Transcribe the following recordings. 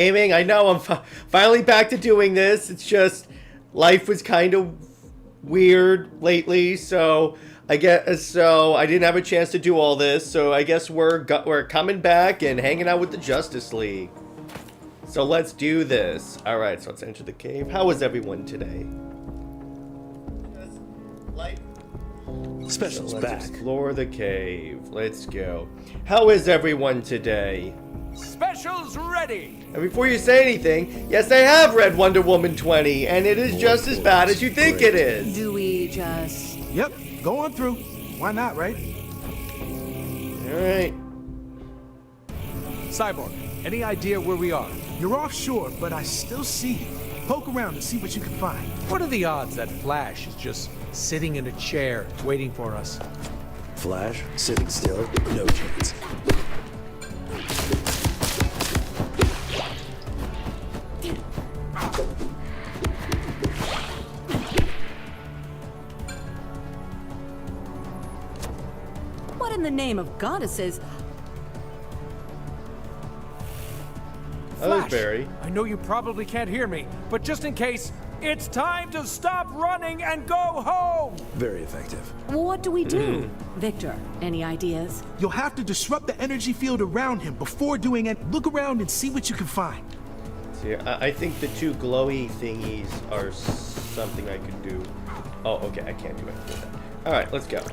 Gaming, I know I'm finally back to doing this. It's just life was kind of weird lately, so I didn't have a chance to do all this. So I guess we're coming back and hanging out with the Justice League. So let's do this. All right, so let's enter the cave. How is everyone today? Special's let's back. Explore the cave. Let's go. How is everyone today? Special's ready! And before you say anything, yes, I have read Wonder Woman 20, and it is just as bad as you think it is. Do we just... Yep, go on through. Why not, right? Alright. Cyborg, any idea where we are? You're offshore, but I still see you. Poke around and see what you can find. What are the odds that Flash is just sitting in a chair waiting for us? Flash, sitting still, no chance. What in the name of goddesses? Hello, Flash, Barry. I know you probably can't hear me, but just in case, it's time to stop running and go home! Very effective. What do we do? Victor, any ideas? You'll have to disrupt the energy field around him before doing it. Look around and see what you can find. See, I think the two glowy thingies are something I could do. Oh, okay, I can't do anything with that. Alright, let's go.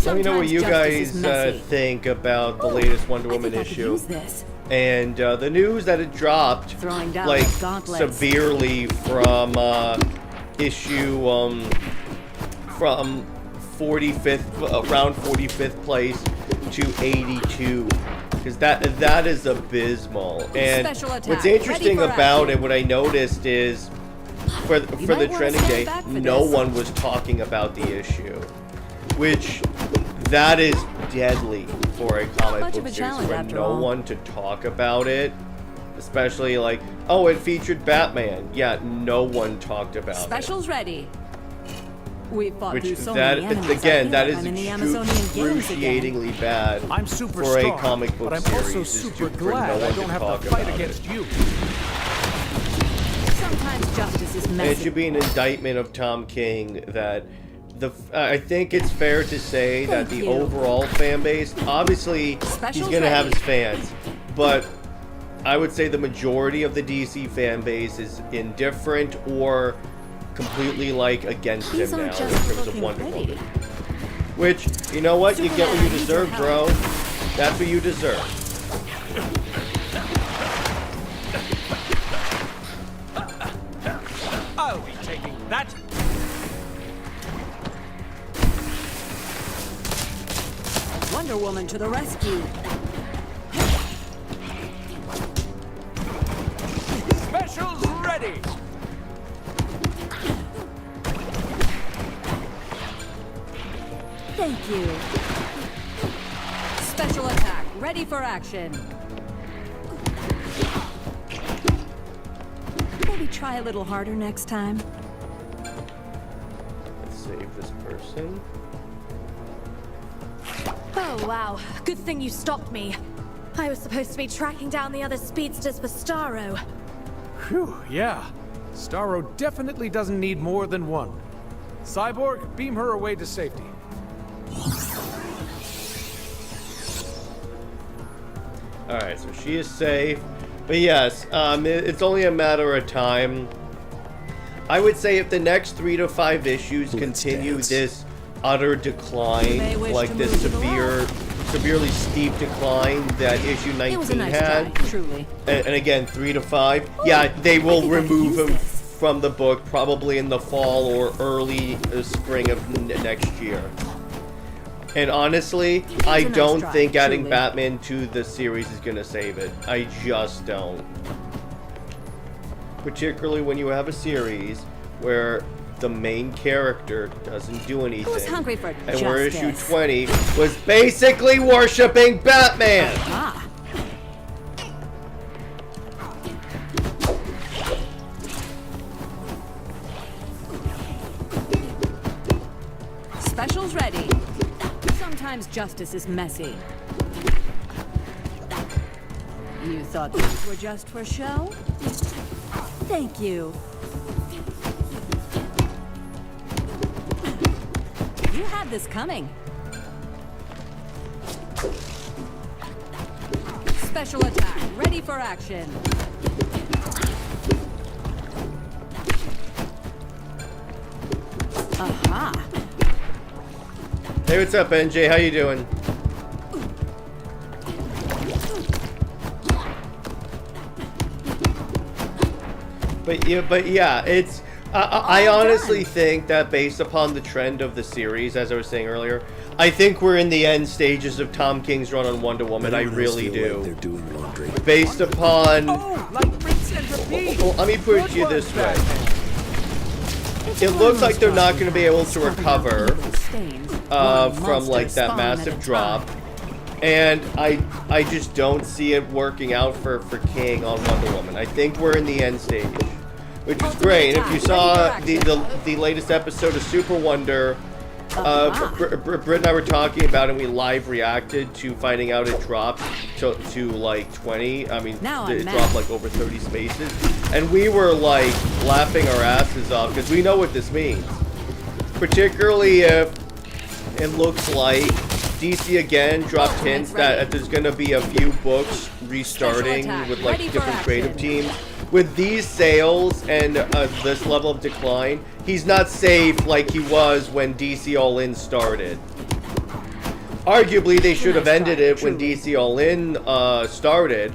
Let me know what you guys think about the latest Wonder Woman issue. And the news that it dropped, like, severely from issue from 45th, around 45th place to 82. Because that is abysmal. And what's interesting about it, what I noticed is, for the trending day, no one was talking about the issue. Which, that is deadly for a comic book series, for no one to talk about it. Especially like, oh, it featured Batman. Yeah, no one talked about Special's ready. We fought it. Which, through so many enemies, again, that is I'm in the Amazonian games excruciatingly bad I'm super for strong, a comic book but I'm series. also is super for glad no I one don't to have talk to fight about against it. you. Sometimes justice is And messy. it should be an indictment of Tom King that I think it's fair to say that the overall fan base, obviously he's gonna have his fans, but I would say the majority of the DC fan base is indifferent or completely like against him now in terms of Wonder Woman. Which, you know what? You get what you deserve, bro. That's what you deserve. I'll be taking that. Wonder Woman to the rescue. Special's ready. Thank you. Special attack, ready for action. Maybe try a little harder next time. Let's save this person. Oh, wow. Good thing you stopped me. I was supposed to be tracking down the other speedsters for Starro. Phew, yeah. Starro definitely doesn't need more than one. Cyborg, beam her away to safety. Alright, so she is safe. But yes, it's only a matter of time. I would say if the next 3 to 5 issues continue this utter decline, like this severely steep decline that issue 19 had, and again 3 to 5, yeah, they will remove him from the book probably in the fall or early spring of next year. And honestly, I don't think adding Batman to the series is gonna save it. I just don't. Particularly when you have a series where the main character doesn't do anything. Who's hungry for and where issue 20 was basically worshipping Batman! Ah. Special's ready. Sometimes justice is messy. You thought these were just for show? Thank you. You had this coming. Special attack, ready for action. Aha. Hey, what's up, NJ? How you doing? But yeah, it's. I honestly think that based upon the trend of the series, as I was saying earlier, I think we're in the end stages of Tom King's run on Wonder Woman. I really do. Like they're doing laundry. Based upon. Oh, like rinse and repeat. Well, let me put it to you this way. It looks like they're not going to be able to recover from like that massive drop, and I just don't see it working out for King on Wonder Woman. I think we're in the end stage, which is great. And if you saw the latest episode of Super Wonder, Britt and I were talking about it, and we live reacted to finding out it dropped to like 20. I mean, it dropped like over 30 spaces. And we were like laughing our asses off because we know what this means. Particularly if it looks like DC again dropped hints that there's going to be a few books restarting with like different creative teams. With these sales and this level of decline, he's not safe like he was when DC All In started. Arguably, they should have ended it when DC All In started,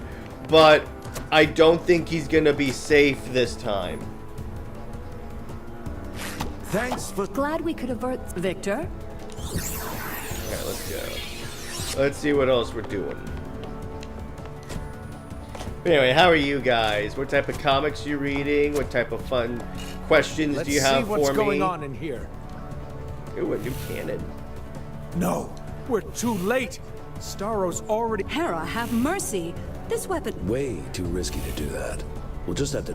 but I don't think he's gonna be safe this time. Thanks for. Glad we could avert Victor. Alright, let's go. Let's see what else we're doing. Anyway, how are you guys? What type of comics are you reading? What type of fun questions do you have for me? Let's see what's going on in here. Ooh, a new cannon. No, we're too late. Starro's already... Hera, have mercy. This weapon... Way too risky to do that. We'll just have to...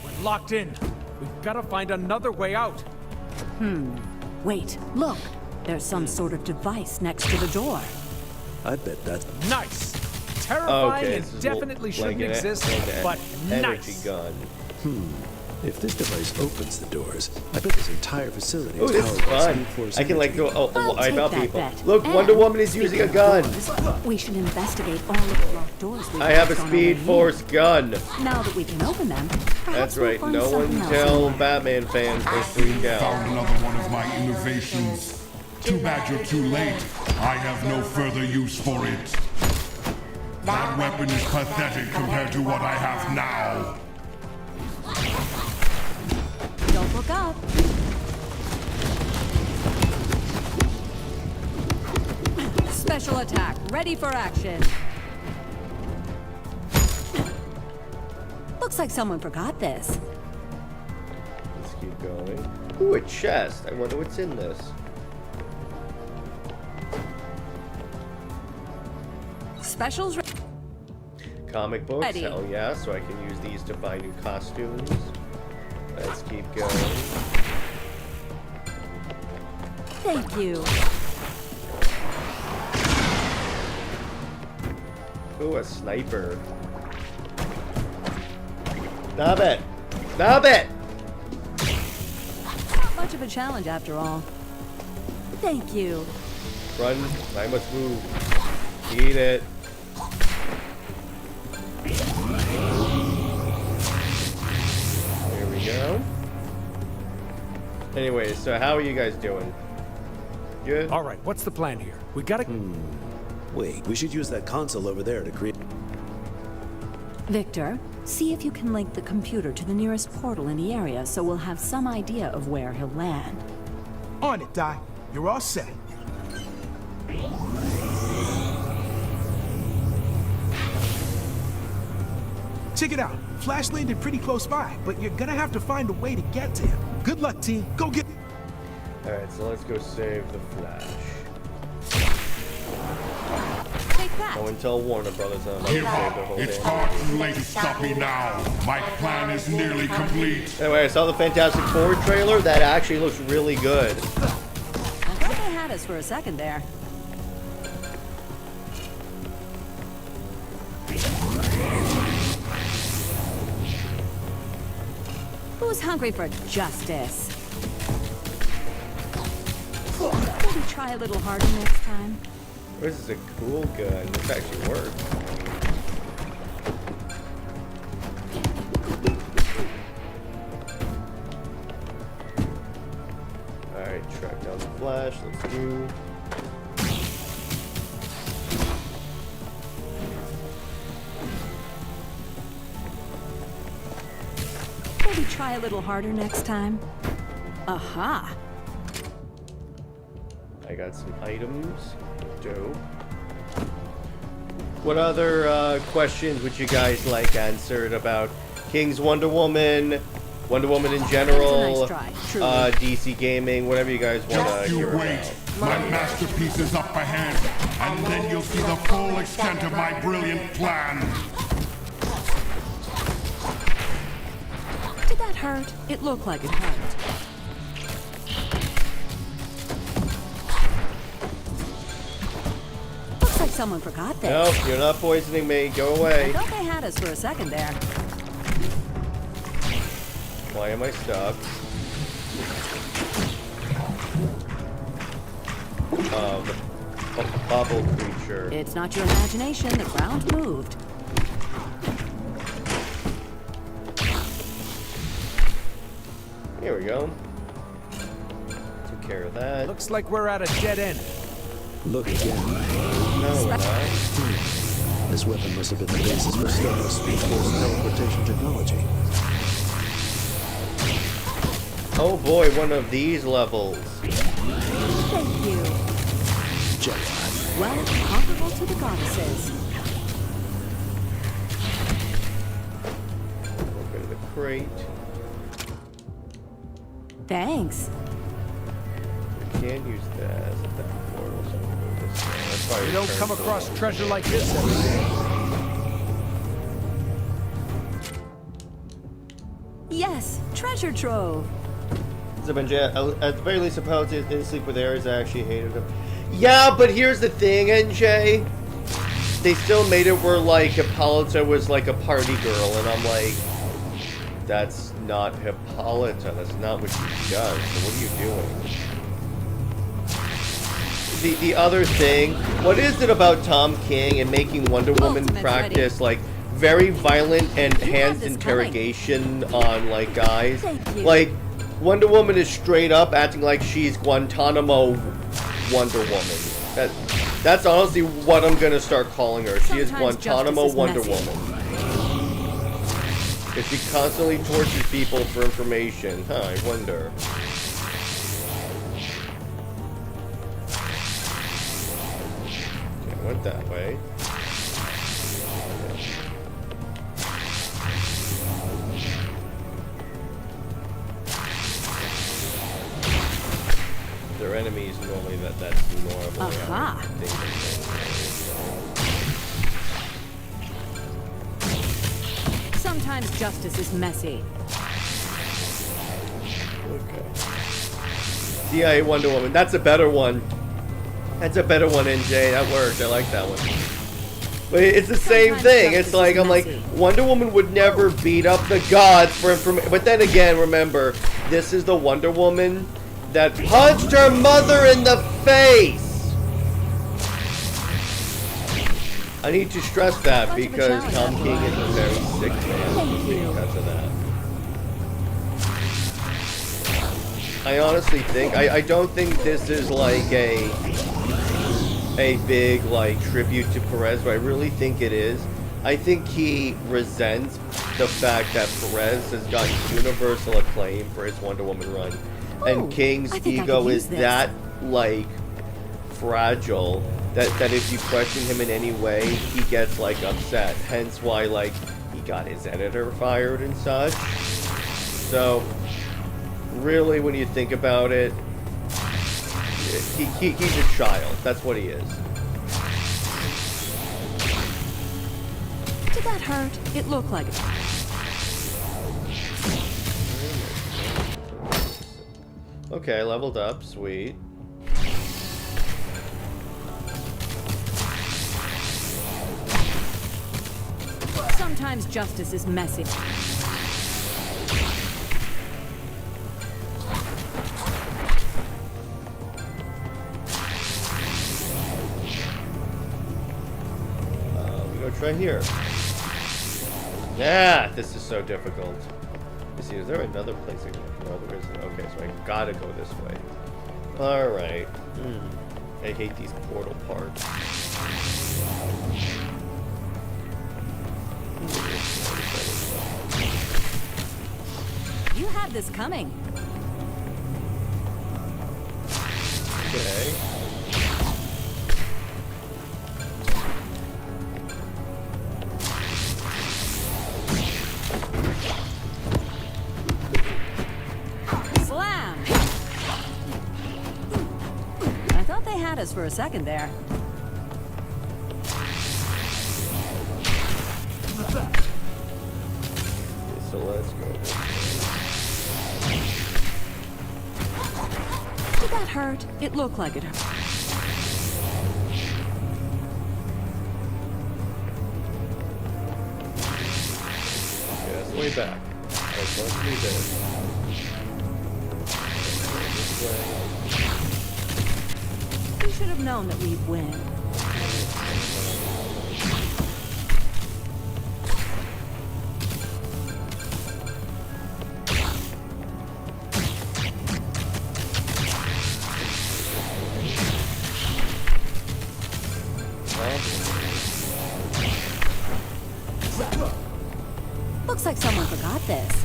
We're locked in. We've got to find another way out. Wait, look. There's some sort of device next to the door. I bet that's... Nice. Terrifying and definitely shouldn't exist, but energy nice. gun. If this device opens the doors, I bet this entire facility Ooh, is this is powered by fun. Speed Force I can like go I'll about take people. that bet. Look, Wonder And Woman is using a gun. We should investigate all of the locked doors. I have a Speed Force gun. Now that we can open them, That's we'll right. find No one something else tell in there. Batman fans to freak out. Found another one of my innovations. Too bad you're too late. I have no further use for it. That weapon is pathetic compared to what I have now. Don't look up. Special attack, ready for action. Looks like someone forgot this. Let's keep going. Ooh, a chest. I wonder what's in this. Specials. Comic books. Ready. Hell yeah. So I can use these to buy new costumes. Let's keep going. Thank you. Ooh, a sniper. Stop it! Stop it! Not much of a challenge after all. Thank you. Run. I must move. Eat it. There we go. Anyway, so how are you guys doing? Good? All right, what's the plan here? We gotta... Wait, we should use that console over there to create... Victor, see if you can link the computer to the nearest portal in the area so we'll have some idea of where he'll land. On it, Di. You're all set. Check it out. Flash landed pretty close by, but you're gonna have to find a way to get to him. Good luck, team. Go get... Alright, so let's go save the Flash. Take that. Go and tell Warner Brothers I'm about to Give save up. the whole It's damn far thing. too late to stop me now. My plan is nearly complete. Anyway, I saw the Fantastic Four trailer. That actually looks really good. I thought they had us for a second there. Who's hungry for justice? Maybe try a little harder next time. This is a cool gun. This actually works. Alright, track down the flash. Let's do. Maybe try a little harder next time. Aha! I got some items. Dope. What other questions would you guys like answered about King's Wonder Woman, Wonder Woman in general, Nice try, DC gaming, whatever you guys want to Just you hear wait. about? My masterpiece is up ahead, and then you'll see the full extent of my brilliant plan. Did that hurt? It looked like it hurt. Looks like someone forgot this. Nope, you're not poisoning me. Go away. I thought they had us for a second there. Why am I stuck? A bubble creature. It's not your imagination. The ground moved. Here we go. Took care of that. Looks like we're at a dead end. Look again. No, we're not. This weapon must have been the basis for Starro's Speed Force teleportation technology. Oh boy, one of these levels. Thank you. Jetline. Well, comparable to the goddesses. Open the crate. Thanks. Can't use that as a back portal, so we'll go this way. That's probably You don't turn come for across one. treasure like this every day. Yes, treasure trove. At the very least, supposed to didn't sleep with Ares. I actually hated him. Yeah, but here's the thing, NJ. They still made it where, like, Hippolyta was, like, a party girl, and I'm like, that's not Hippolyta. That's not what she does. So what are you doing? The other thing, what is it about Tom King and making Wonder Woman Ultimate practice, like, very violent and You have hands this interrogation on, like, guys? Thank you. Like, Wonder Woman is straight up acting like she's Guantanamo Wonder Woman. That's honestly what I'm gonna start calling her. She is Sometimes Guantanamo justice is Wonder messy. Woman. If she constantly tortures people for information. Huh, I wonder. Okay, went that way. Their enemies normally that's normal. Aha. Sometimes justice is messy. Okay. CIA Wonder Woman. That's a better one. That's a better one, NJ. That worked. I like that one. But it's the same Sometimes thing. justice It's like, is I'm like, messy. Wonder Woman would never beat up the gods for information. But then again, remember, this is the Wonder Woman that punched her mother in the face. I need to stress that Much of a because challenge, Tom that's King why. is a very sick man Thank you. because of that. I honestly think, I don't think this is like a big like tribute to Perez, but I really think it is. I think he resents the fact that Perez has gotten universal acclaim for his Wonder Woman run. And Ooh, King's I think I ego could is use this. that like fragile that if you question him in any way, he gets like upset. Hence why like he got his editor fired and such. So really, when you think about it, he's a child. That's what he is. Did that hurt? It looked like it. Okay, I leveled up. Sweet. Sometimes justice is messy. go try here. Yeah, this is so difficult. Let's see, is there another place I can go? No, there isn't. Okay, so I gotta go this way. Alright. I hate these portal parts. You had this coming. Okay. Slam! I thought they had us for a second there. Okay, so let's go. Did that hurt? It looked like it hurt. Okay, that's the way back. Alright, so let's do this. This way. You should have known that we'd win. Looks like someone forgot this.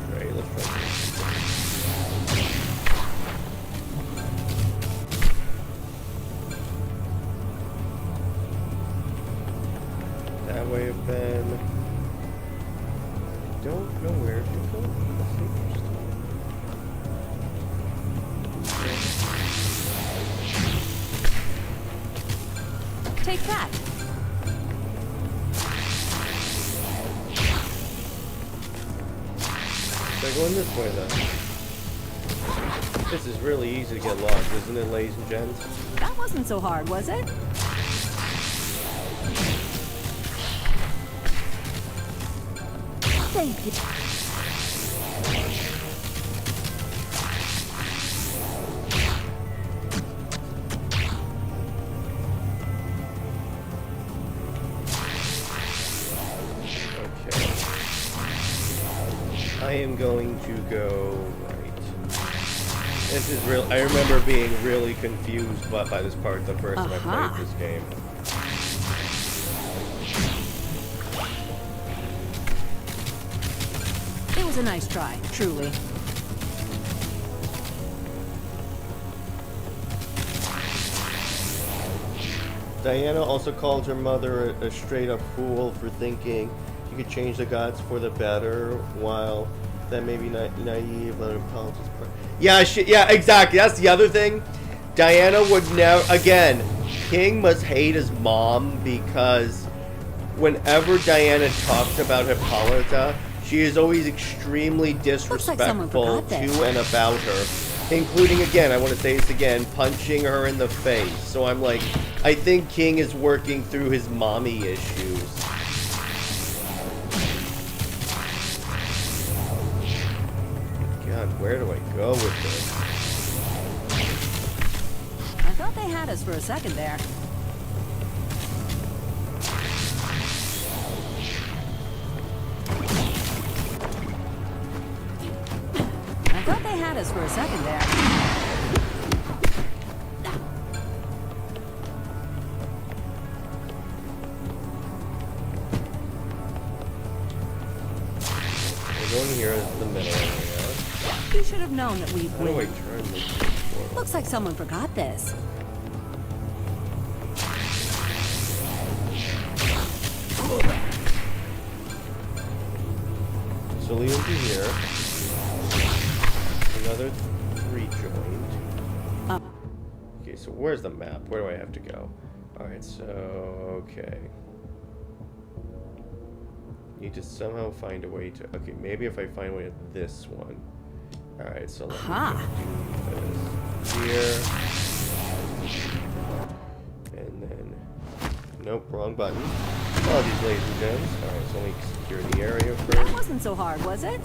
Straight, let's try this. That way have been. I don't know where to go. Take that. They're going this way then. This is really easy to get lost, isn't it, ladies and gents? That wasn't so hard, was it? Thank you. I am going to go right. This is real. I remember being really confused by this part the first time I played this game. It was a nice try, truly. Diana also called her mother a straight-up fool for thinking you could change the gods for the better, while that may be naive, let her apologize. Yeah, yeah, exactly. That's the other thing. Diana would never. Again, King must hate his mom because whenever Diana talks about Hippolyta, she is always extremely disrespectful to and about her, including, again, I want to say this again, punching her in the face. So I'm like, I think King is working through his mommy issues. God, where do I go with this? I thought they had us for a second there. I thought they had us for a second there. We're going here is the middle area. You should have known that we'd How do I win. turn this? Looks like someone forgot this. So Leo's in here. Another 3 joined. Okay, so where's the map? Where do I have to go? Alright, so okay. Need to somehow find a way to. Okay, maybe if I find a way to this one. Alright, so let me do this here. And then. Nope, wrong button. Apologies, ladies and gents. Alright, so let me secure the area first. That wasn't so hard, was it?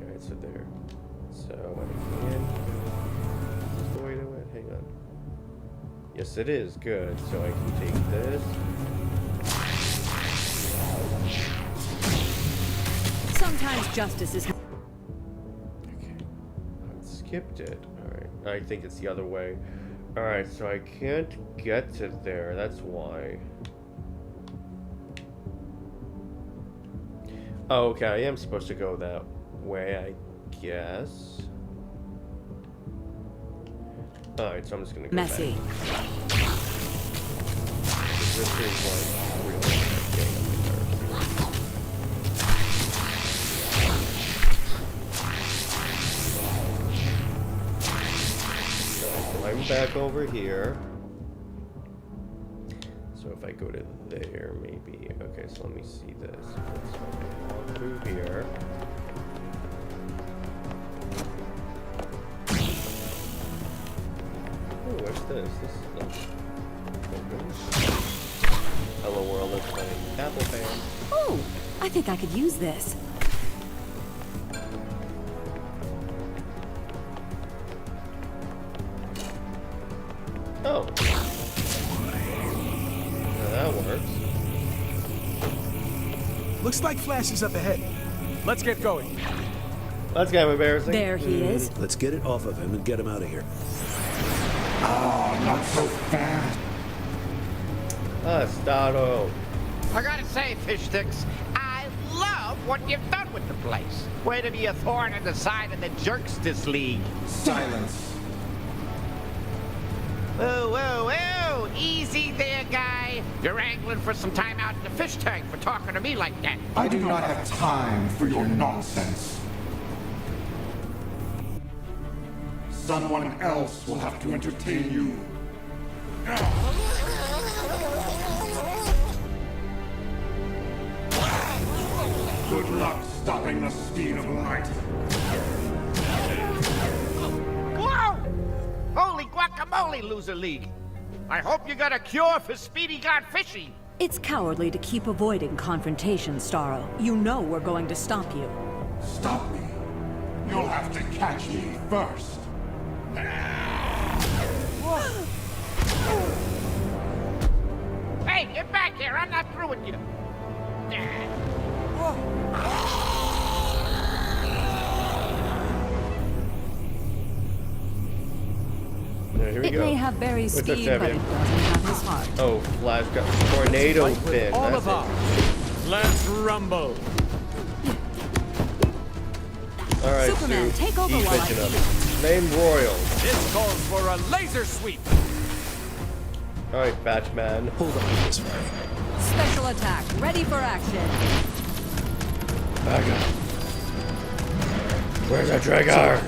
Alright, so Yes, it is. Good. So I can take this. Sometimes justice is... Okay. I skipped it. Alright. I think it's the other way. Alright, so I can't get to there. That's why. Oh, okay. I am supposed to go that way, I guess. Alright, so I'm just gonna go messy. back. This is like really embarrassing. So I'm back over here. So if I go to there, maybe. Okay, so let me see this. So I walk through here. Ooh, what's this? This is open. Hello world, let's play Apple Fan. Oh, I think I could use this. Oh. Now that works. Looks like Flash is up ahead. Let's get going. That's kind of embarrassing. There he is. Let's get it off of him and get him out of here. Oh, not so fast. Starro. I gotta say, fish sticks, I love what you've done with the place. Way to be a thorn in the side of the jerks this league. Silence. Whoa, whoa, whoa! Easy there, guy. You're angling for some time out in the fish tank for talking to me like that. I do not have time for your nonsense. Someone else will have to entertain you. Good luck stopping the speed of light. Whoa! Holy guacamole, loser league. I hope you got a cure for Speedy got fishy. It's cowardly to keep avoiding confrontation, Starro. You know we're going to stop you. Stop me. You'll have to catch me first. Hey, get back here. I'm not through with you. Yeah, here we It go. may have Barry's What's up, speed, but champion? it doesn't have his heart. Oh, Flash got tornado Fight with fin. all That's of us. Let's rumble. Alright, Superman, Sue. take over Keep while I bitching think. of it. Name Royal. This calls for a laser sweep. Alright, Batman. Hold on to this fire. Special attack, ready for action. Back up. Where's that Dragar?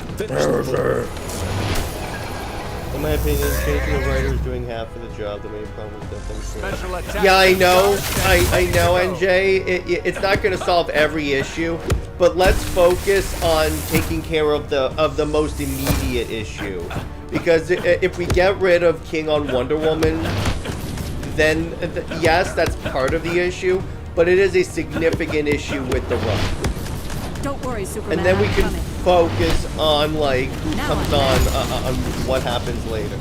In my opinion, changing the writer is doing half of the job. The main problem is that Special attack. yeah, I know. I know, NJ. It's not going to solve every issue, but let's focus on taking care of the most immediate issue. Because if we get rid of King on Wonder Woman, then yes, that's part of the issue, but it is a significant issue with the run. Don't worry, Superman. And then we I'm can coming. focus on like who Now comes I'm on what happens later.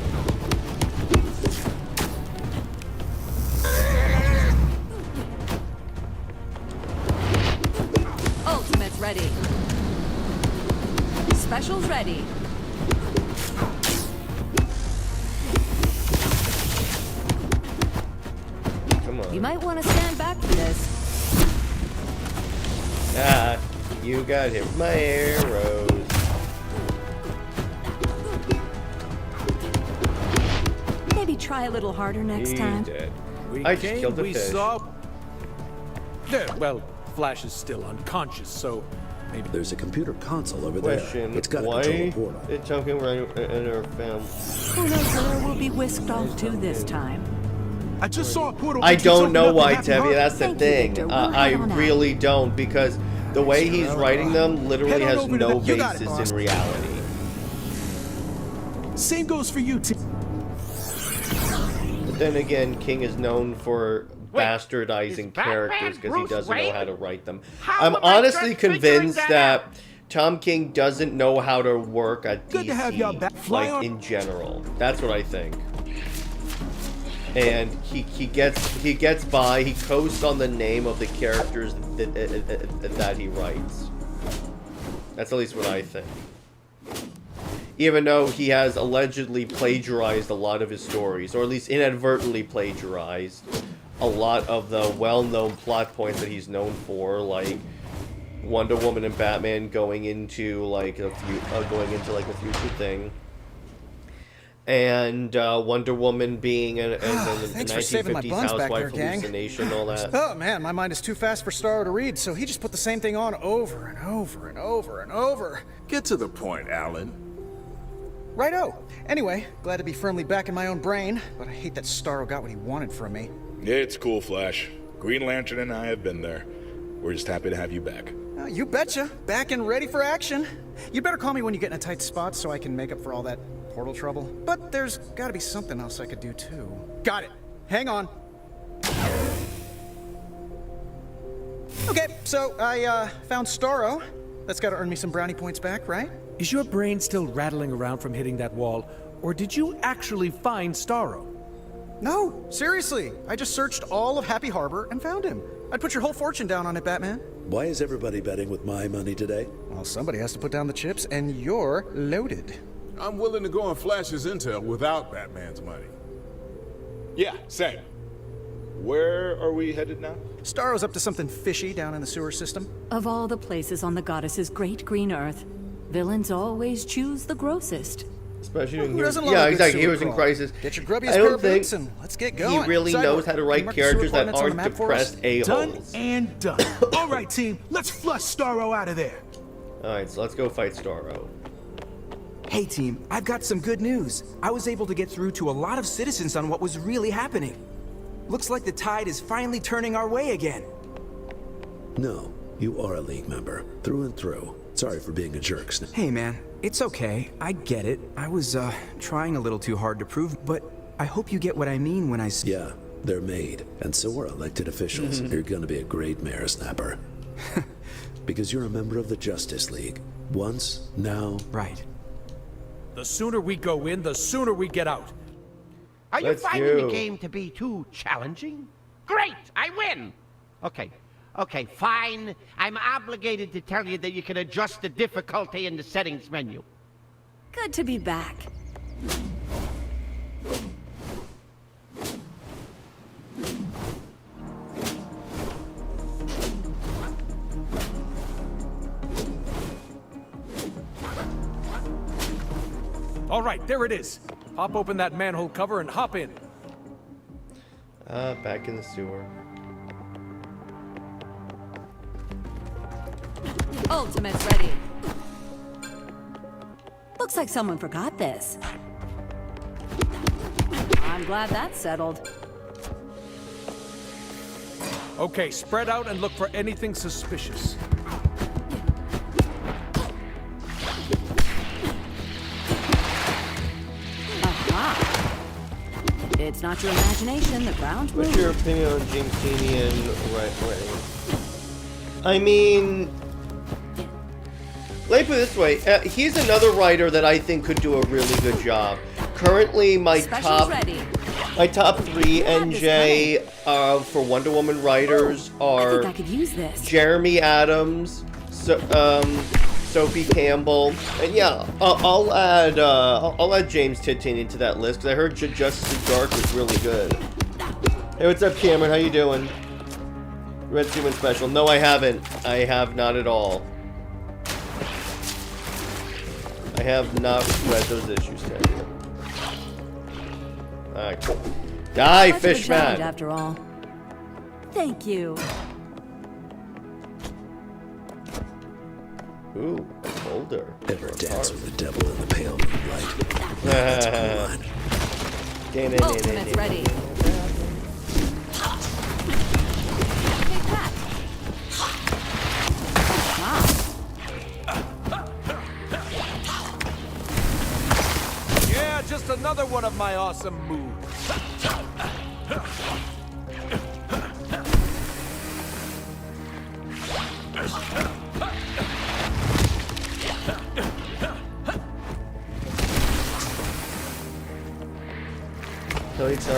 Ultimate's ready. Special's ready. Come on. You might want to stand back for this. Ah, you got hit with my arrows. Maybe try a little harder next He's time. dead. We I just came, killed the we fish. saw. Well, Flash is still unconscious, so maybe. There's a computer console over Question: there. It's got to why control a portal. did Chunking run in our film? Who knows where we'll be whisked off to this time. I just saw a portal. I entrance don't open know up why, in Happy Tevye. Harbor. That's the Thank you, thing. Victor. We'll I head on out. really don't, because the way he's writing them literally Head on has over to no the- you got it, basis boss. in reality. Same goes for you, T. But then again, King is known for bastardizing is Batman characters because he Bruce doesn't know Wayne? how to write them. How I'm am I honestly just figuring convinced that that out? Tom King doesn't know how to work at Good to have y'all DC, back. Fly like on. in general. That's what I think. and he gets by. He coasts on the name of the characters that he writes. That's at least what I think. Even though he has allegedly plagiarized a lot of his stories, or at least inadvertently plagiarized a lot of the well-known plot points that he's known for, like Wonder Woman and Batman going into like a future thing, and Wonder Woman being a 1950s housewife hallucination, all that. Oh man, my mind is too fast for Starro to read, so he just put the same thing on over and over and over and over. Get to the point, Alan. Righto. Anyway, glad to be firmly back in my own brain, but I hate that Starro got what he wanted from me. It's cool, Flash. Green Lantern and I have been there. We're just happy to have you back. You betcha. Back and ready for action. You better call me when you get in a tight spot so I can make up for all that portal trouble. But there's gotta be something else I could do too. Got it. Hang on. Okay, so I found Starro. That's gotta earn me some brownie points back, right? Is your brain still rattling around from hitting that wall, or did you actually find Starro? No, seriously. I just searched all of Happy Harbor and found him. I'd put your whole fortune down on it, Batman. Why is everybody betting with my money today? Well, somebody has to put down the chips, and you're loaded. I'm willing to go on Flash's intel without Batman's money. Yeah, same. Where are we headed now? Starro's up to something fishy down in the sewer system. Of all the places on the goddess's great green earth, villains always choose the grossest. Especially Who in doesn't Heroes. love Yeah, a good exactly. sewer Heroes in crawl? Crisis. Get your grubbiest I pair don't of think boots and let's get going. he really Cyborg, knows how to can you write mark the sewer characters that coordinates on the aren't map for us? depressed Done a-holes. and done. All right, team. Let's flush Starro out of there. Alright, so let's go fight Starro. Hey team, I've got some good news. I was able to get through to a lot of citizens on what was really happening. Looks like the tide is finally turning our way again. No, you are a League member, through and through. Sorry for being a jerk, Snap. Hey man, it's okay. I get it. I was, trying a little too hard to prove, but I hope you get what I mean when I say... Yeah, they're made, and so are elected officials. You're gonna be a great mayor, Snapper. Because you're a member of the Justice League. Once, now... Right. The sooner we go in, the sooner we get out. Are you finding the game to be too challenging? Great, I win. Okay, fine. I'm obligated to tell you that you can adjust the difficulty in the settings menu. Good to be back. All right, there it is. Pop open that manhole cover and hop in. Back in the sewer. Ultimate's ready. Looks like someone forgot this. I'm glad that's settled. Okay, spread out and look for anything suspicious. It's not your imagination, the ground moves. What's your opinion on James Tynion writing? I mean, let me put it this way. He's another writer that I think could do a really good job. Currently, my top 3 NJ for Wonder Woman writers are I could use this. Jeremy Adams, Sophie Campbell, and yeah, I'll add James Tynion to that list because I heard Justice of Dark was really good. Hey, what's up, Cameron? How you doing? Red Human Special? No, I haven't. I have not at all. I have not read those issues, Cameron. Alright, cool. Die, Fishman! After all. Thank you. Ooh, a boulder. Ever dance with the devil in the pale moonlight? That's a cool line. Ultimate's ready. Yeah, just another one of my awesome moves. Kill each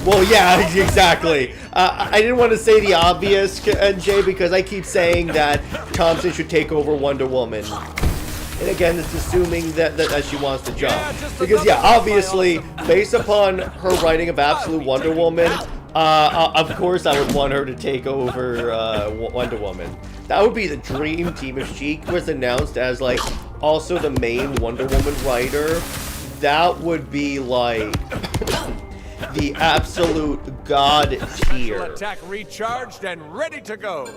Well, yeah, exactly. I didn't want to say the obvious, Jay, because I keep saying that Thompson should take over Wonder Woman. And again, it's assuming that she wants to jump. Because, yeah, obviously, based upon her writing of Absolute Wonder Woman, of course I would want her to take over Wonder Woman. That would be the dream team if she was announced as, like, also the main Wonder Woman writer. That would be, like, the absolute god tier. Special attack recharged and ready to go.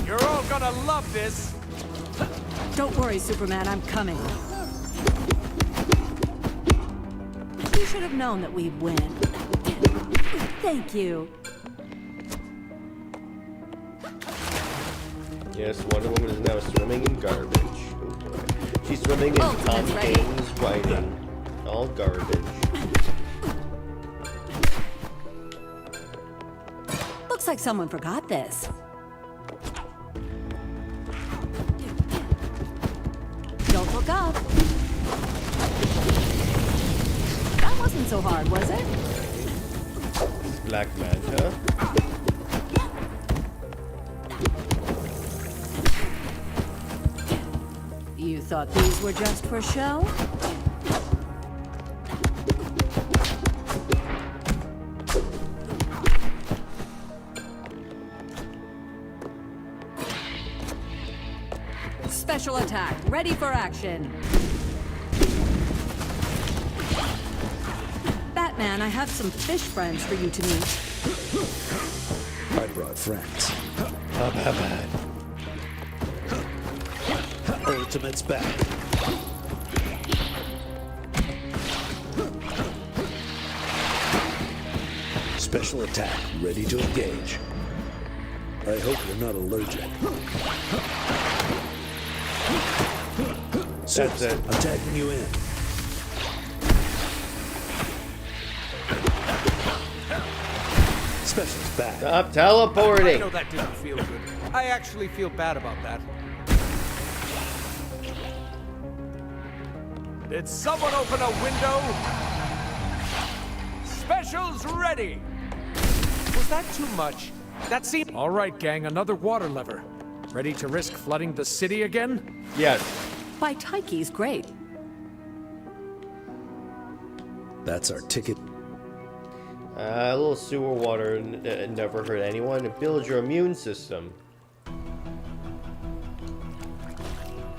You're all gonna love this. Don't worry, Superman, I'm coming. You should have known that we'd win. Thank you. Yes, Wonder Woman is now swimming in garbage. Oh boy. She's swimming in Tom Kane's writing. All garbage. Looks like someone forgot this. Don't look up. That wasn't so hard, was it? Black Manta. You thought these were just for show? Special attack, ready for action. Batman, I have some fish friends for you to meet. I brought friends. Batman. Ultimate's back. Special attack, ready to engage. I hope you're not allergic. That's it. I'm tagging you in. Special's back. Stop teleporting. I know that didn't feel good. I actually feel bad about that. Did someone open a window? Specials ready! Was that too much? That seemed... All right, gang, another water lever. Ready to risk flooding the city again? Yes. By Taiki's great. That's our ticket. A little sewer water never hurt anyone. It builds your immune system.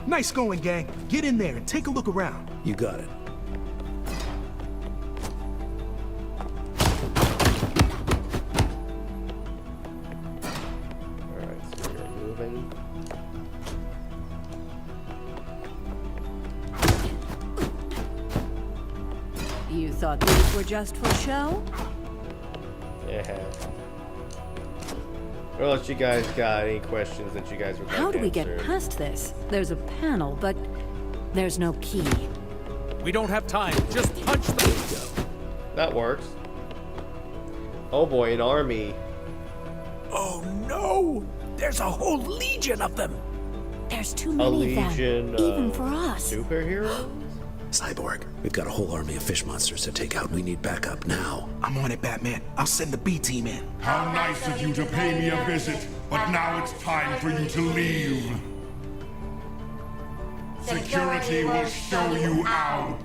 Nice going, gang. Get in there and take a look around. You got it. Alright, so we're moving. You thought these were just for show? Yeah. Well, if you guys got any questions that you guys would like How do we answered. get past this? There's a panel, but there's no key. We don't have time. Just punch the window. That works. Oh boy, an army. Oh no! There's a whole legion of them! There's too A many of them, legion even of for us. superheroes? Cyborg, we've got a whole army of fish monsters to take out. We need backup now. I'm on it, Batman. I'll send the B team in. How nice of you to pay me a visit, but now it's time for you to leave. Security will show you out.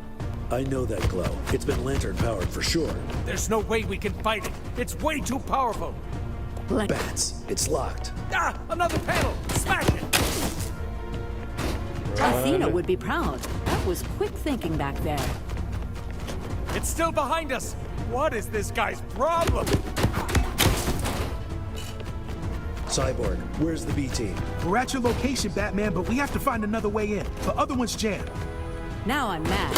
I know that glow. It's been lantern powered for sure. There's no way we can fight it. It's way too powerful. Bats, it's locked. Ah, another panel. Smash it. Athena would be proud. That was quick thinking back there. It's still behind us. What is this guy's problem? Cyborg, where's the B team? We're at your location, Batman, but we have to find another way in. The other one's jammed. Now I'm mad.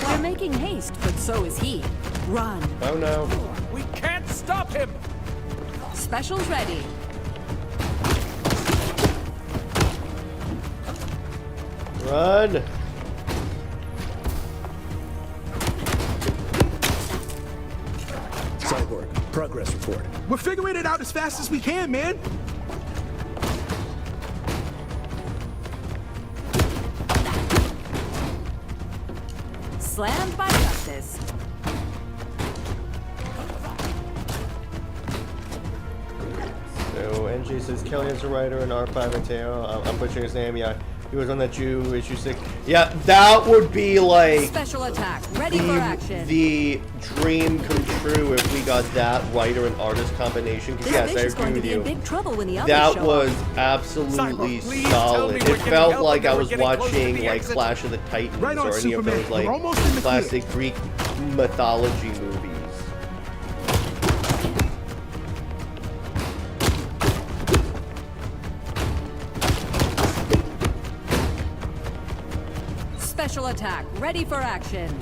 We're making haste, but so is he. Run. Oh no. We can't stop him. Specials ready. Run. Cyborg, progress report. We're figuring it out as fast as we can, man. Slammed by justice. So NJ says Kelly is a writer and R5 Mateo. I'm butchering his name. Yeah, he was on that Jew issue 6. Yeah, that would be like Special attack, ready for action. The dream come true if we got that writer and artist combination. Because yes, I agree with you. Big trouble when the that was absolutely solid. It felt like I was watching like Clash of the Titans or any of those like classic Greek mythology movies. Special attack, ready for action.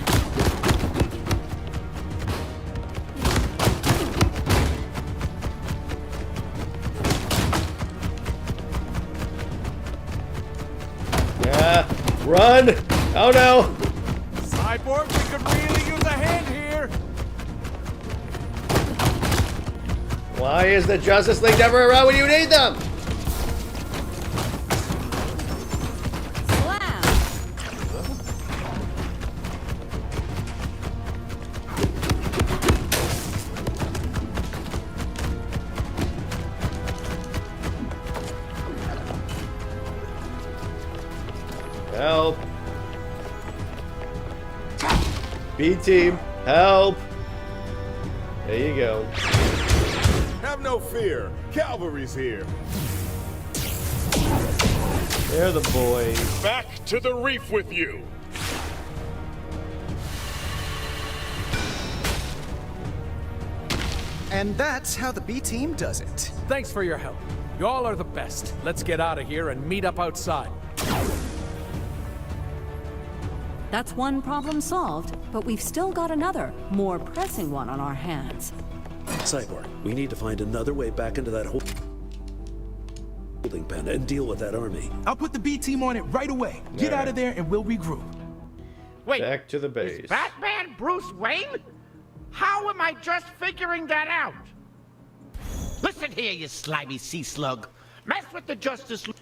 Yeah, run! Oh no! Cyborg, we could really use a hand here. Why is the Justice League never around when you need them? Help. B-team, help. There you go. Have no fear. Cavalry's here. They're the boys. Back to the reef with you. And that's how the B team does it. Thanks for your help. You all are the best. Let's get out of here and meet up outside. That's one problem solved, but we've still got another, more pressing one on our hands. Cyborg, we need to find another way back into that holding pen and deal with that army. I'll put the B team on it right away. Get out of there and we'll regroup. Wait, back to the base. Is Batman Bruce Wayne? How am I just figuring that out? Listen here, you slimy sea slug. Mess with the Justice League.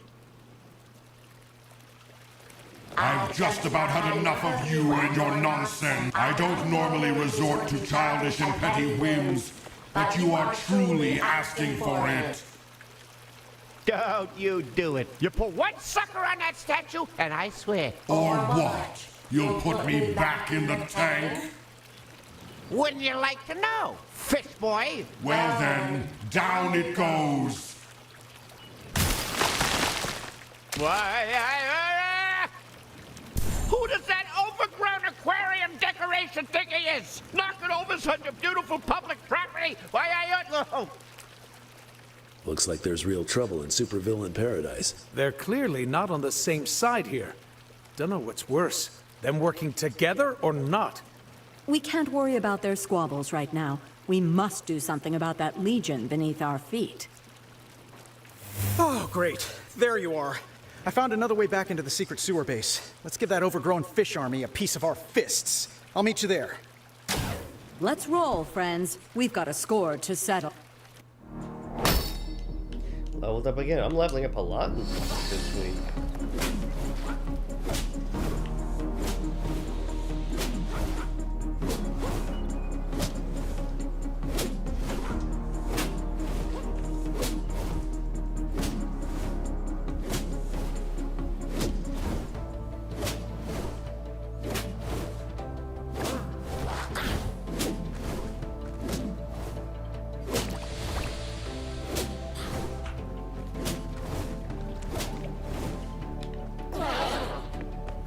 I've just about had enough of you and your nonsense. I don't normally resort to childish and petty whims, but you are truly asking for it. Don't you do it. You put one sucker on that statue, and I swear. Or what? You'll put me back in the tank? Wouldn't you like to know, fish boy? Well then, down it goes. Who does that overgrown aquarium decoration think he is? Knocking over such a beautiful public property? Why, oh. Looks like there's real trouble in supervillain paradise. They're clearly not on the same side here. Don't know what's worse, them working together or not. We can't worry about their squabbles right now. We must do something about that legion beneath our feet. Oh, great. There you are. I found another way back into the secret sewer base. Let's give that overgrown fish army a piece of our fists. I'll meet you there. Let's roll, friends. We've got a score to settle. Leveled up again. I'm leveling up a lot this week.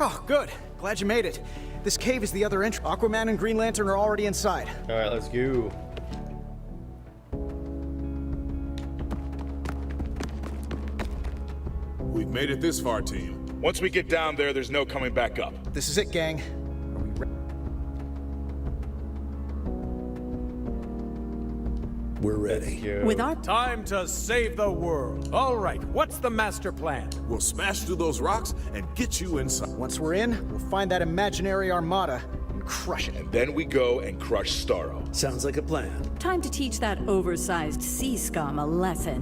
Oh, good. Glad you made it. This cave is the other entrance. Aquaman and Green Lantern are already inside. All right, let's go. We've made it this far, team. Once we get down there, there's no coming back up. This is it, gang. Are we ready? We're ready. With our Time to save the world. All right, what's the master plan? We'll smash through those rocks and get you inside. Once we're in, we'll find that imaginary armada and crush it. And then we go and crush Starro. Sounds like a plan. Time to teach that oversized sea scum a lesson.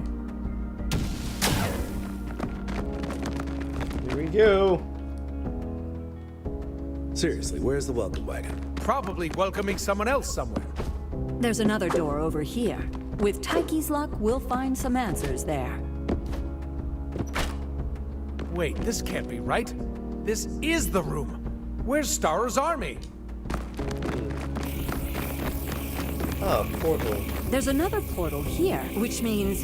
Here we go. Seriously, where's the welcome wagon? Probably welcoming someone else somewhere. There's another door over here. With Taiki's luck, we'll find some answers there. Wait, this can't be right. This is the room. Where's Starro's army? Oh, portal. There's another portal here, which means...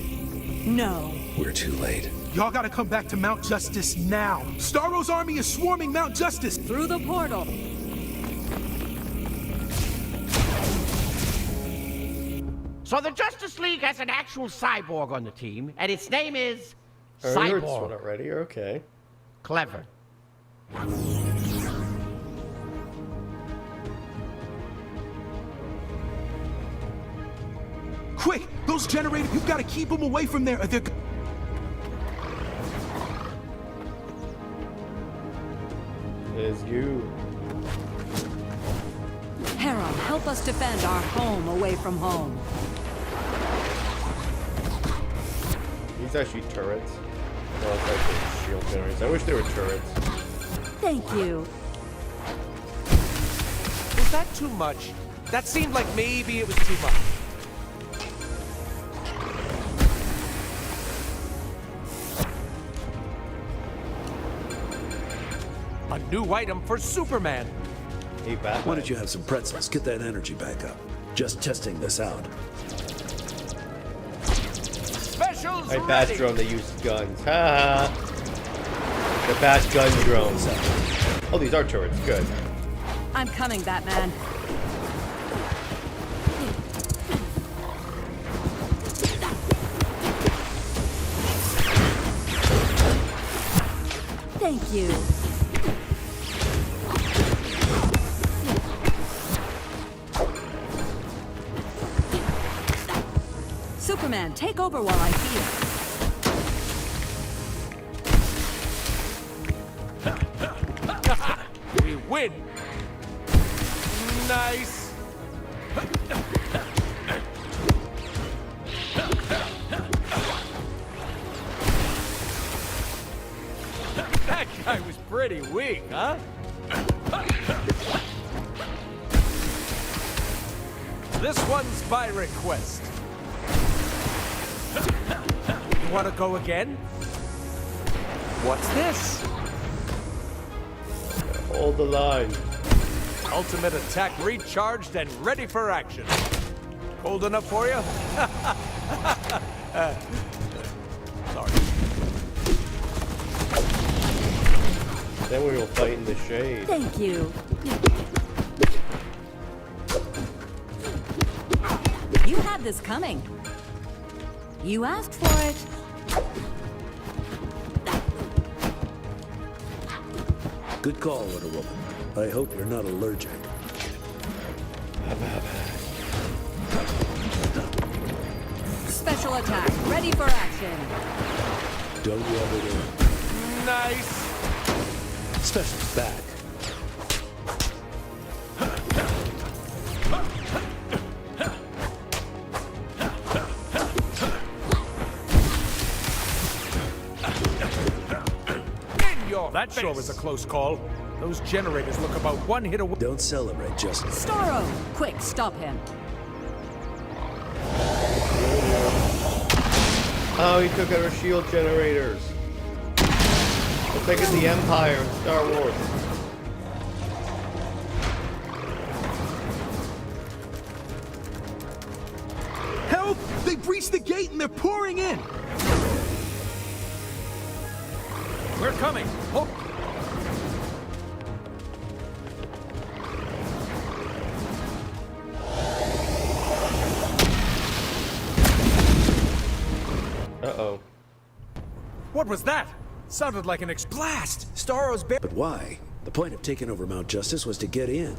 no. We're too late. Y'all gotta come back to Mount Justice now. Starro's army is swarming Mount Justice. Through the portal. So the Justice League has an actual cyborg on the team, and its name is I heard this one Cyborg. already. Okay. Clever. Quick, those generators, you've gotta keep them away from there. They're... Is you. Hera, help us defend our home away from home. These actually turrets. Well, it's actually shield generators. I wish they were turrets. Thank you. Was that too much? That seemed like maybe it was too much. A new item for Superman. Hey, Batman. Why don't you have some pretzels? Get that energy back up. Just testing this out. Specials Alright, Bat drone that uses guns. Ha! The Bat gun drones. Oh, these are turrets. Good. I'm coming, Batman. Thank you. Superman, take over while I heal. We win. Nice. That guy was pretty weak, huh? This one's by request. You want to go again? What's this? Hold the line. Ultimate attack recharged and ready for action. Cold enough for you? Sorry. Then we will fight in the shade. Thank you. You had this coming. You asked for it. Good call, Wonder Woman. I hope you're not allergic. Special attack, ready for action. Don't you ever do it. Nice. Special's back. That sure was a close call. Those generators look about one hit away. Don't celebrate, Justin. Starro, quick, stop him. Oh, he took out our shield generators. It's like in the Empire in Star Wars. Help! They breached the gate and they're pouring in! We're coming. Oh. Uh-oh. What was that? Sounded like an blast. Starro's But why? The point of taking over Mount Justice was to get in.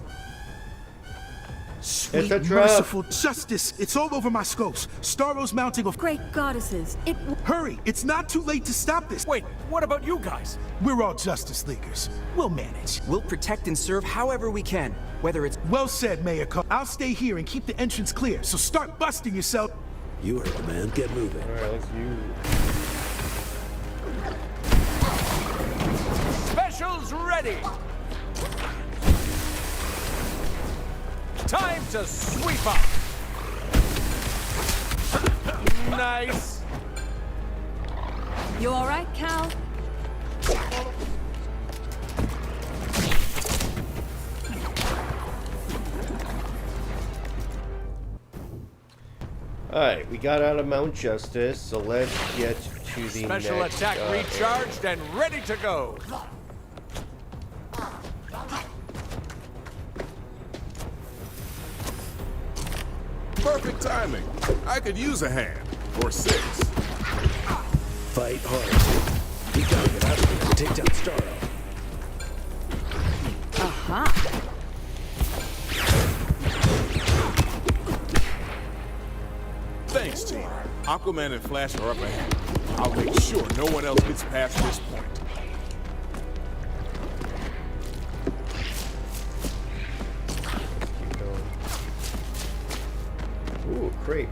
Sweet, It's a trap. merciful justice. It's all over my scopes. Starro's mounting of... Great goddesses, it... Hurry, it's not too late to stop this. Wait, what about you guys? We're all Justice Leaguers. We'll manage. We'll protect and serve however we can, whether it's... Well said, Mayor Cole. I'll stay here and keep the entrance clear, so start busting yourself. You heard the man. Get moving. Alright, let's use. Specials ready! Time to sweep up! Nice! You alright, Cal? Alright, we got out of Mount Justice, so let's get to the Special next, attack recharged and ready to go! Perfect timing. I could use a hand. Or 6. Fight hard. We gotta get out of here and take down Starro. Aha! Thanks, team. Aquaman and Flash are up ahead. I'll make sure no one else gets past this point. Ooh, great.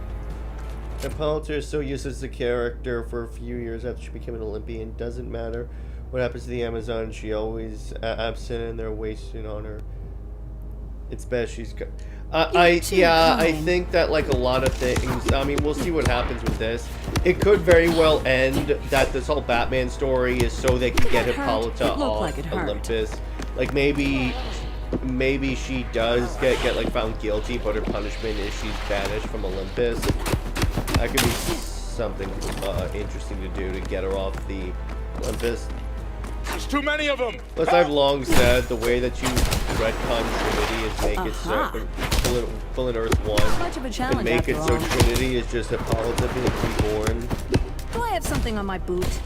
Hippolyta is so used as a character for a few years after she became an Olympian. Doesn't matter what happens to the Amazon, she always absent and they're wasting on her. It's best she's got. I think that like a lot of things. I mean, we'll see what happens with this. It could very well end that this whole Batman story is so they can get Hippolyta off Olympus. Like maybe she does get like found guilty, but her punishment is she's banished from Olympus. That could be something interesting to do to get her off the Olympus. There's too many of them. Plus, I've long said the way that you retcon Trinity is make it so full in Earth 1 Much of a challenge, and make it so Trinity is just Hippolyta being reborn. Do I have something on my boot?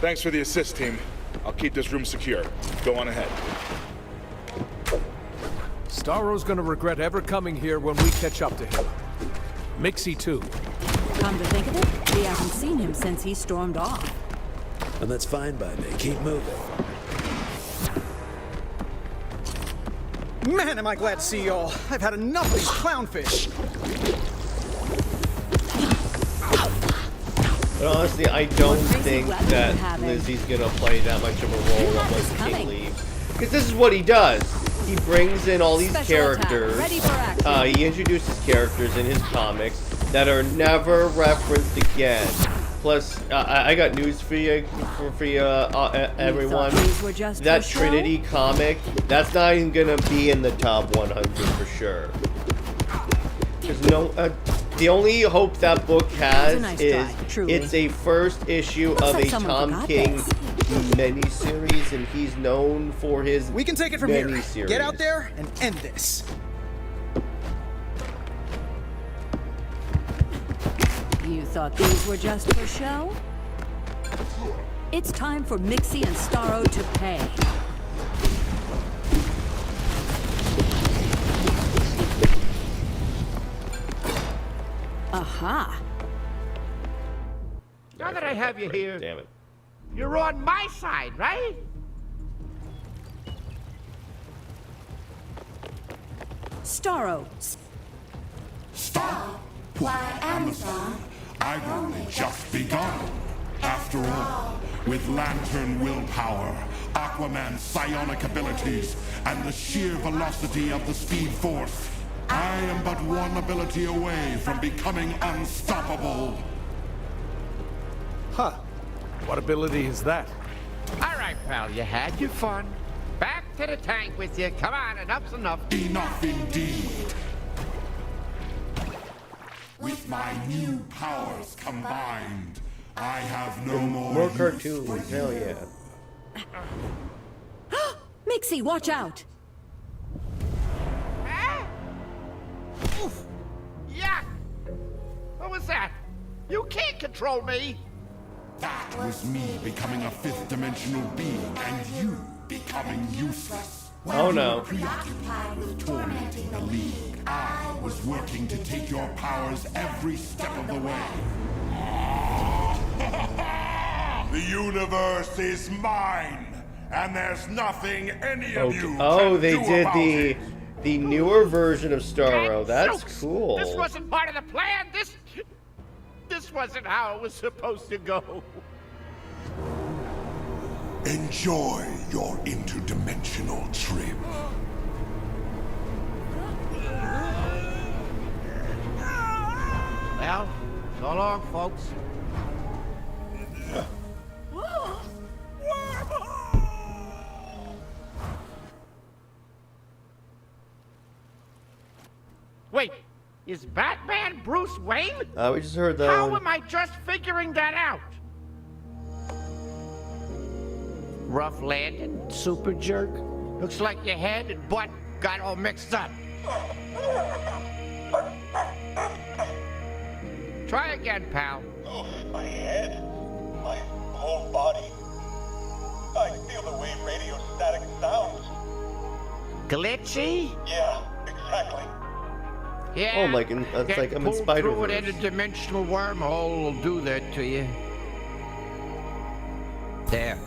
Thanks for the assist, team. I'll keep this room secure. Go on ahead. Starro's gonna regret ever coming here when we catch up to him. Mixie too. Come to think of it, we haven't seen him since he stormed off. And that's fine by me. Keep moving. Man, am I glad to see y'all. I've had enough of these clownfish. But honestly, I don't think that Lizzie's gonna play that much of a role once King leaves. Because this is what he does. He brings in all these characters. He introduces characters in his comics that are never referenced again. Plus, I got news for you, everyone. That Trinity comic, that's not even gonna be in the top 100 for sure. There's no. The only hope that book has is it's a first issue of a Tom King miniseries, and he's known for his We can take it from here. Get out there and end this. You thought these were just for show? It's time for Mixie and Starro to pay. Aha! Now that I have you here, damn it, you're on my side, right? Starro. Stop? Why, Amazon? I've only just begun. After all, with lantern willpower, Aquaman's psionic abilities, and the sheer velocity of the Speed Force, I am but one ability away from becoming unstoppable. Huh. What ability is that? All right, pal, you had your fun. Back to the tank with you. Come on, enough's enough. Enough indeed. With my new powers combined, I have no more cartoons, hell yeah. Mixie, watch out! Ah? Oof! Yuck! What was that? You can't control me! That was me becoming a fifth-dimensional being, and you becoming useless. While Oh no. you were preoccupied with tormenting the League, I was working to take your powers every step of the way. The universe is mine, and there's nothing any of you Oh, can they do did about it. the newer version of Starro. That's cool. This wasn't part of the plan. This wasn't how it was supposed to go. Enjoy your interdimensional trip. Well, so long, folks. Wait, is Batman Bruce Wayne? We just heard that How one. am I just figuring that out? Rough landing, super jerk. Looks like your head and butt got all mixed up. Try again, pal. Oh, my head, my whole body. I feel the way radio static sounds. Glitchy? Yeah, exactly. Yeah. Oh, like that's like I'm in Pulled through an Spider-Verse. interdimensional wormhole will do that to you. There.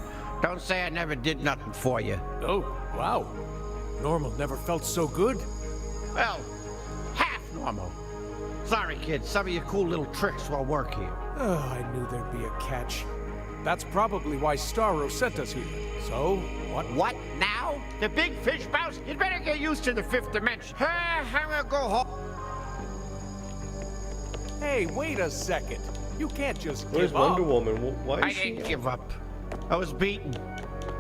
Don't say I never did nothing for you. Oh, wow. Normal never felt so good. Well, half normal. Sorry, kid. Some of your cool little tricks will work here. Oh, I knew there'd be a catch. That's probably why Starro sent us here. So, what? What now? The big fish mouse? You'd better get used to the fifth dimension. I'm gonna go home. Hey, wait a second. You can't just Where's give up. Wonder Woman? Why I is she? didn't give up. I was beaten.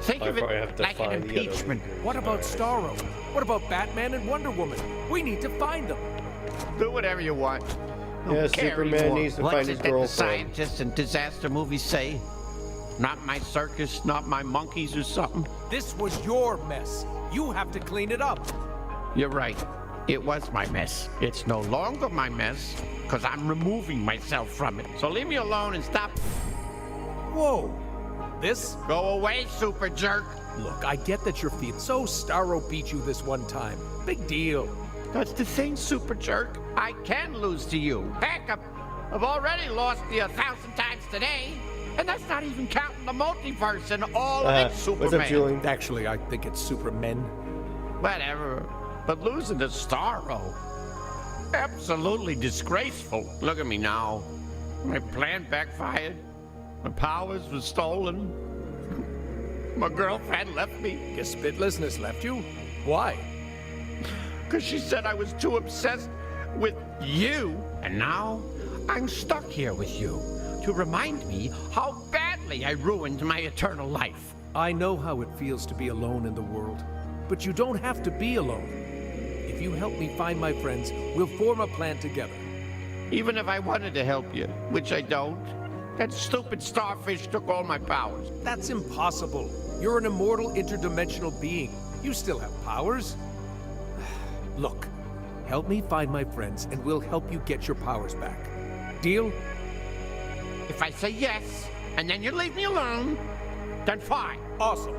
Think I of probably have it to like an find the other impeachment. What about Starro? What about Batman and Wonder Woman? We need to find them. Do whatever you want. Yeah, Don't care Superman anymore. needs to What's find it his that the girlfriend. scientists and disaster movies say? Not my circus, not my monkeys or something? This was your mess. You have to clean it up. You're right. It was my mess. It's no longer my mess, because I'm removing myself from it. So leave me alone and stop. Whoa. This? Go away, super jerk. Look, I get that you're feeling so Starro beat you this one time. Big deal. That's the thing, super jerk. I can lose to you. Heck, I've already lost to you 1,000 times today. And that's not even counting the multiverse and all of it, Superman. What's up, Julian? Actually, I think it's Supermen. Whatever. But losing to Starro, absolutely disgraceful. Look at me now. My plan backfired. My powers were stolen. My girlfriend left me. Guess Spitlessness left you? Why? Because she said I was too obsessed with you. And now I'm stuck here with you to remind me how badly I ruined my eternal life. I know how it feels to be alone in the world, but you don't have to be alone. If you help me find my friends, we'll form a plan together. Even if I wanted to help you, which I don't, that stupid starfish took all my powers. That's impossible. You're an immortal interdimensional being. You still have powers. Look, help me find my friends and we'll help you get your powers back. Deal? If I say yes, and then you leave me alone, then fine. Awesome.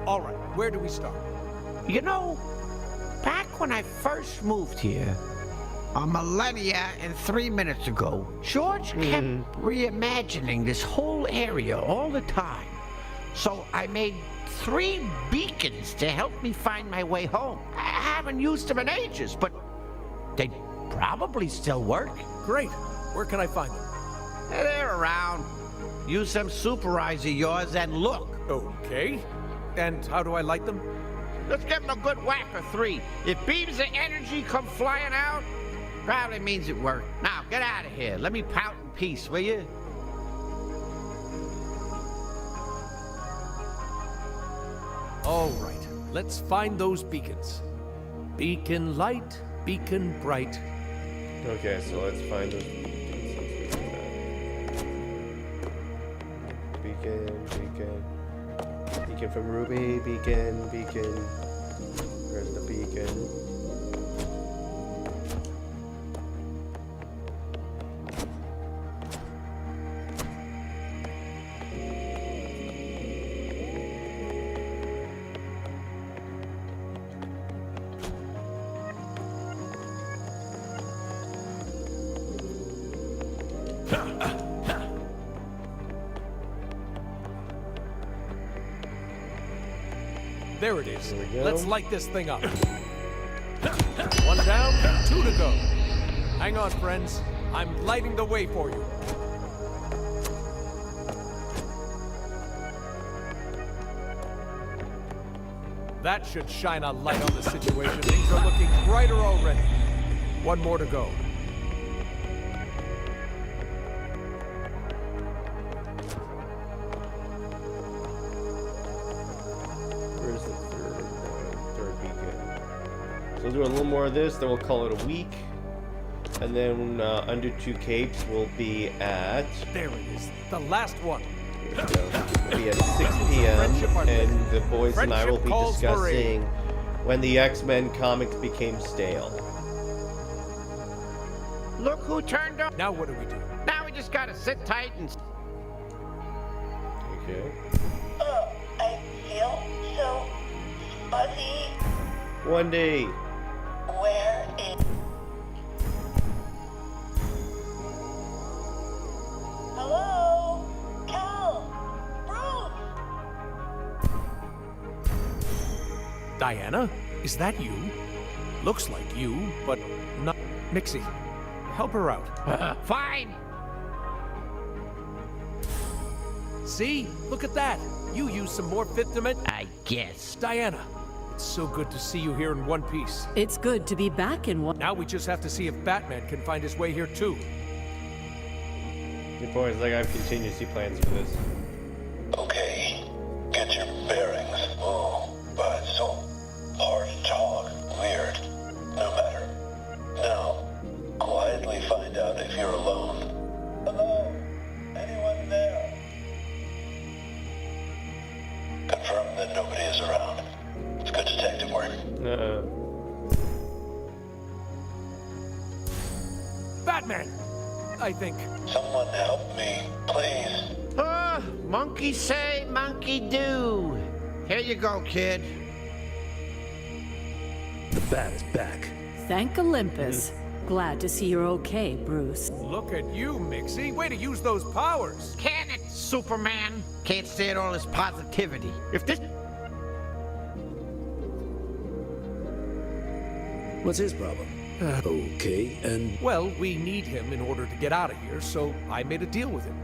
All right, where do we start? You know, back when I first moved here, a millennia and 3 minutes ago, George kept reimagining this whole area all the time. So I made 3 beacons to help me find my way home. I haven't used them in ages, but they probably still work. Great. Where can I find them? They're around. Use some super eyes of yours and look. Okay. And how do I light them? Let's give them a good whack or 3. If beams of energy come flying out, probably means it worked. Now, get out of here. Let me pout in peace, will you? All right. Let's find those beacons. Beacon light, beacon bright. Okay, so let's find those beacon. Beacon from Ruby, beacon. Where's the beacon? There it is. There we go. Let's light this thing up. 1 down, 2 to go. Hang on, friends. I'm lighting the way for you. That should shine a light on the situation. Things are looking brighter already. 1 more to go. Where's the third beacon? So we'll do a little more of this, then we'll call it a week. And then under 2 capes we'll be at... There it is. The last one. There we go. We'll be at 6 p.m. and the boys and I will be discussing when the X-Men comics became stale. Look who turned up. Now what do we do? Now we just gotta sit tight and... Okay. I feel so fuzzy. One day. Where is... Hello? Cal? Bruce? Diana? Is that you? Looks like you, but not... Mxy, help her out. Fine. See? Look at that. You use some more fifth dimension. I guess. Diana, it's so good to see you here in one piece. It's good to be back in one. Now we just have to see if Batman can find his way here too. Your boys, like, I have contingency plans for this. Okay, get your bearings. Oh, but it's so hard to talk. Weird. No matter. Now, quietly find out if you're alone. Hello? Anyone there? Confirm that nobody is around. It's good detective work. Batman! I think. Someone help me, please. Monkey say, monkey do. Here you go, kid. The Bat is back. Thank Olympus. Glad to see you're okay, Bruce. Look at you, Mxy. Way to use those powers. Can it, Superman? Can't stand all this positivity. If this... What's his problem? Okay, and... Well, we need him in order to get out of here, so I made a deal with him.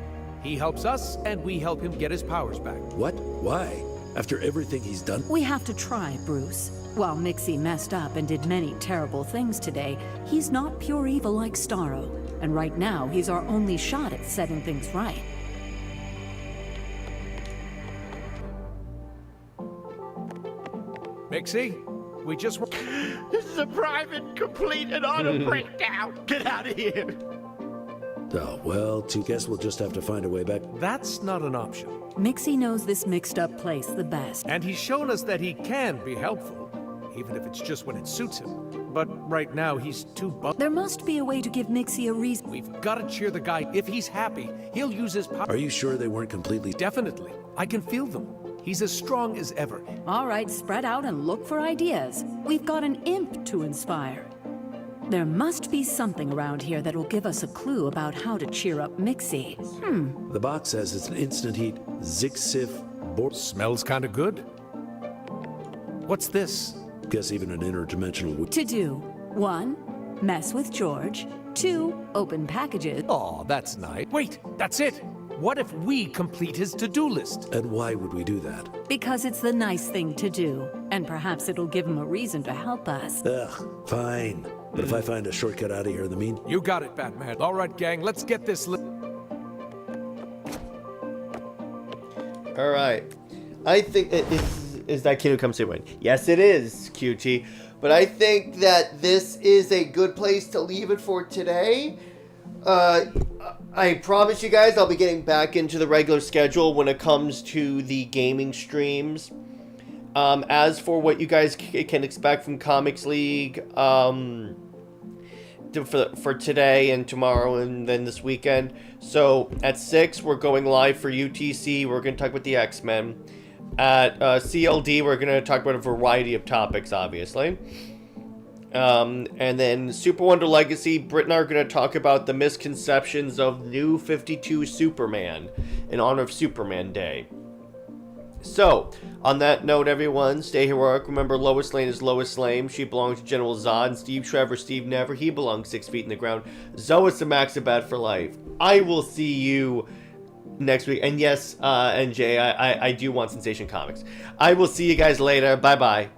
He helps us, and we help him get his powers back. What? Why? After everything he's done? We have to try, Bruce. While Mxy messed up and did many terrible things today, he's not pure evil like Starro. And right now, he's our only shot at setting things right. Mxy, we just... This is a private, complete, and utter breakdown. Get out of here. Oh, well, guess we'll just have to find a way back. That's not an option. Mxy knows this mixed-up place the best. And he's shown us that he can be helpful, even if it's just when it suits him. But right now, he's too There must be a way to give Mxy a reason. We've got to cheer the guy. If he's happy, he'll use his power. Are you sure they weren't completely... Definitely. I can feel them. He's as strong as ever. All right, spread out and look for ideas. We've got an imp to inspire. There must be something around here that will give us a clue about how to cheer up Mxy. The box says it's an instant heat Mxyzptlk. Smells kind of good. What's this? Guess even an interdimensional... To do. 1, mess with George. 2, open packages. Aw, that's nice. Wait, that's it. What if we complete his to-do list? And why would we do that? Because it's the nice thing to do. And perhaps it'll give him a reason to help us. Ugh, fine. But if I find a shortcut out of here in the mean... You got it, Batman. All right, gang, let's get this All right. I think is that Kid Who Comes to Win? Yes, it is, QT. But I think that this is a good place to leave it for today. I promise you guys I'll be getting back into the regular schedule when it comes to the gaming streams. As for what you guys can expect from Comics League for today and tomorrow and then this weekend. So at 6, we're going live for UTC. We're going to talk about the X-Men. At CLD, we're going to talk about a variety of topics, obviously. And then Super Wonder Legacy, Britt and I are going to talk about the misconceptions of New 52 Superman in honor of Superman Day. So, on that note, everyone, stay heroic. Remember, Lois Lane is Lois Lane. She belongs to General Zod. And Steve Trevor, Steve Never. He belongs 6 feet in the ground. Zois the Mxyzptlk for life. I will see you next week. And yes, NJ, I do want Sensation Comics. I will see you guys later. Bye-bye.